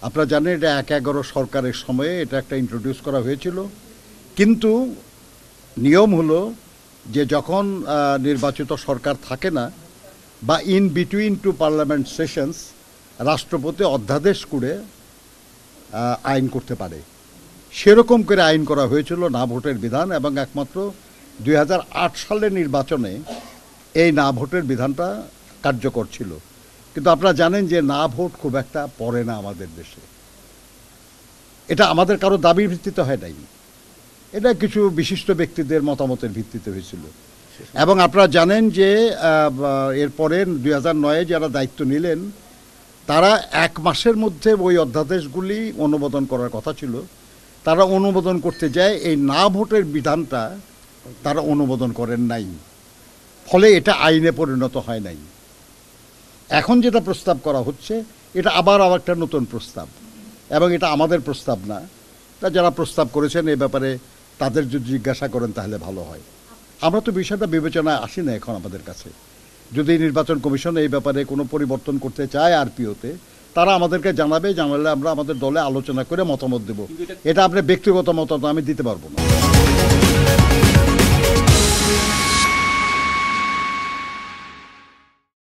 আপনারা জানেন এটা ১/১১ সরকারের সময়ে এটা একটা ইন্ট্রোডিউস করা হয়েছিল, কিন্তু নিয়ম হলো যে যখন নির্বাচিত সরকার থাকে না বা in between to parliament sessions রাষ্ট্রপতি অধ্যাদেশ করে আইন করতে পারে। সেরকম করে আইন করা হয়েছিল না ভোটের বিধান, এবং একমাত্র ২০০৮ সালের নির্বাচনে এই না ভোটের বিধানটা কার্যকর ছিল। কিন্তু আপনারা জানেন যে না ভোট খুব একটা পড়ে না আমাদের দেশে। এটা আমাদের কারো দাবির ভিত্তিতে হয় নাই, এটা কিছু বিশিষ্ট ব্যক্তিদের মতামতের ভিত্তিতে হয়েছিল। এবং আপনারা জানেন যে এরপরে ২০০৯-এ যারা দায়িত্ব নিলেন তারা ১ মাসের মধ্যে ওই অধ্যাদেশগুলি অনুমোদন করার কথা ছিল, তারা অনুমোদন করতে যায় এই না ভোটের বিধানটা তারা অনুমোদন করেন নাই, ফলে এটা আইনে পরিণত হয় নাই। এখন যেটা প্রস্তাব করা হচ্ছে এটা আবার একটা নতুন প্রস্তাব, এবং এটা আমাদের প্রস্তাব না। তা যারা প্রস্তাব করেছেন এই ব্যাপারে তাদের যদি জিজ্ঞাসা করেন তাহলে ভালো হয়। আমরা তো বিষয়টা বিবেচনায় আসি না এখন আমাদের কাছে। যদি নির্বাচন কমিশন এই ব্যাপারে কোনো পরিবর্তন করতে চায় আরপিওতে, তারা আমাদেরকে জানালে আমরা আমাদের দলে আলোচনা করে মতামত দেব। এটা আপনার ব্যক্তিগত মতামত আমি দিতে পারবো না।